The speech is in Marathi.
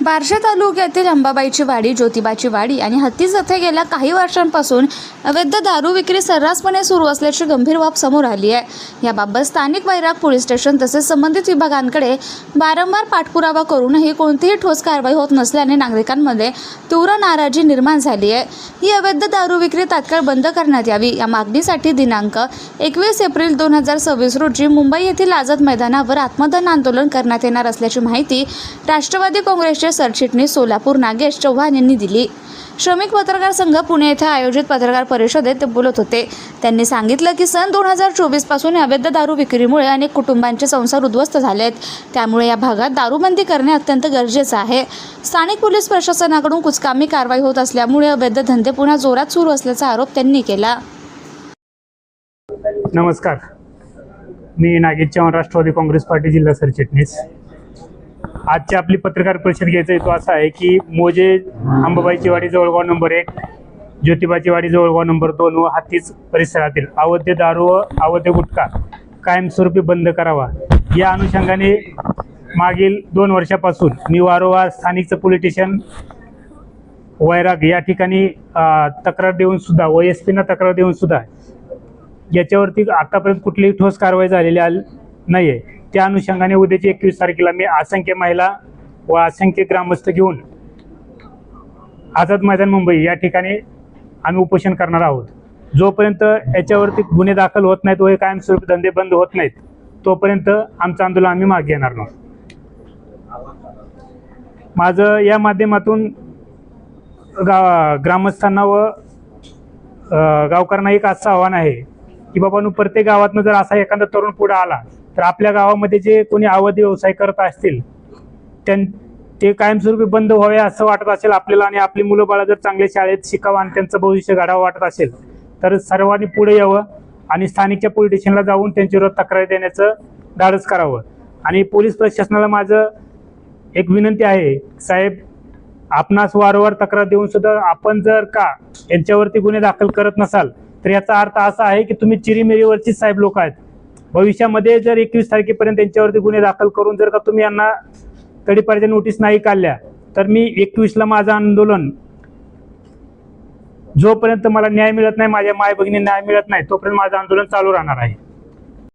बार्शी तालुक्यातील अंबाबाईची वाडी, ज्योतिबाची वाडी आणि हत्तीस येथे गेल्या काही वर्षांपासून अवैध दारू विक्री सर्रासपणे सुरू असल्याची गंभीर बाब समोर आली आहे। याबाबत स्थानिक वैराग पोलीस स्टेशन तसेच संबंधित विभागांकडे वारंवार पाठपुरावा करूनही कोणतीही ठोस कारवाई होत नसल्याने नागरिकांमध्ये तीव्र नाराजी निर्माण झाली आहे। ही अवैध दारू विक्री तात्काळ बंद करण्यात यावी या मागणीसाठी दिनांक 21 एप्रिल 2026 रोजी मुंबई येथील आझाद मैदानावर आत्मदान आंदोलन करण्यात येणार असल्याची माहिती राष्ट्रवादी काँग्रेसचे सरचिटणीस सोलापूर नागेश चव्हाण यांनी दिली। श्रमिक पत्रकार संघ पुणे येथे आयोजित पत्रकार परिषदेत ते बोलत होते। त्यांनी सांगितलं की सन 2024 पासून अवैध दारू विक्रीमुळे अनेक कुटुंबांचे संसार उद्ध्वस्त झालेत। त्यामुळे या भागात दारूबंदी करणे अत्यंत गरजेचे आहे। स्थानिक पोलीस प्रशासनाकडून कुचकामी कारवाई होत असल्यामुळे अवैध धंदे पुन्हा जोरात सुरू असल्याचा आरोप त्यांनी केला। नमस्कार, मी नागेश चव्हाण, राष्ट्रवादी काँग्रेस पार्टी जिल्हा सरचिटणीस। आजची आपली पत्रकार परिषद घ्यायचा हेतू असा आहे की मोजे अंबाबाईची वाडी जवळगाव नंबर 1, ज्योतिबाची वाडी जवळगाव नंबर 2 व हत्तीस परिसरातील अवैध दारू व अवैध गुटखा कायमस्वरूपी बंद करावा या अनुषंगाने मागील 2 वर्षापासून मी वारंवार स्थानिकचं पोलीस स्टेशन वैराग या ठिकाणी तक्रार देऊन सुद्धा व SP-ना तक्रार देऊन सुद्धा याच्यावरती आतापर्यंत कुठलीही ठोस कारवाई झालेली नाही आहे। त्या अनुषंगाने उद्याची 21 तारखेला मी असंख्य महिला व असंख्य ग्रामस्थ घेऊन आझाद मैदान मुंबई या ठिकाणी आम्ही उपोषण करणार आहोत। जोपर्यंत याच्यावरती गुन्हे दाखल होत नाहीत व कायमस्वरूपी धंदे बंद होत नाहीत तोपर्यंत आमचं आंदोलन आम्ही मागे घेणार नाही। माझं या माध्यमातून ग्रामस्थांना व गावकऱ्यांना एक असं आव्हान आहे की बाबांनो, प्रत्येक गावातनं जर असा एखादा तरुण पुढे आला तर आपल्या गावामध्ये जे कोणी अवैध व्यवसाय करत असतील ते कायमस्वरूपी बंद व्हावे असं वाटत असेल आपल्याला आणि आपली मुलं बाळं जर चांगल्या शाळेत शिकावं आणि त्यांचं भविष्य घडावं वाटत असेल तर सर्वांनी पुढे यावं आणि स्थानिकच्या पोलीस स्टेशनला जाऊन त्यांच्याविरोधात तक्रार देण्याचं धाडस करावं। आणि पोलीस प्रशासनाला माझं एक विनंती आहे, साहेब, आपणास वारंवार तक्रार देऊन सुद्धा आपण जर का यांच्यावरती गुन्हे दाखल करत नसाल तर याचा अर्थ असा आहे की तुम्ही चिरीमिरीवरची साहेब लोक आहेत। भविष्यामध्ये जर 21 तारखेपर्यंत त्यांच्यावरती गुन्हे दाखल करून जर का तुम्ही यांना तडीपारीच्या नोटीस नाही काढल्या तर मी 21ला माझं आंदोलन, जोपर्यंत मला न्याय मिळत नाही, माझ्या माय भगिनी न्याय मिळत नाही तोपर्यंत माझं आंदोलन चालू राहणार आहे।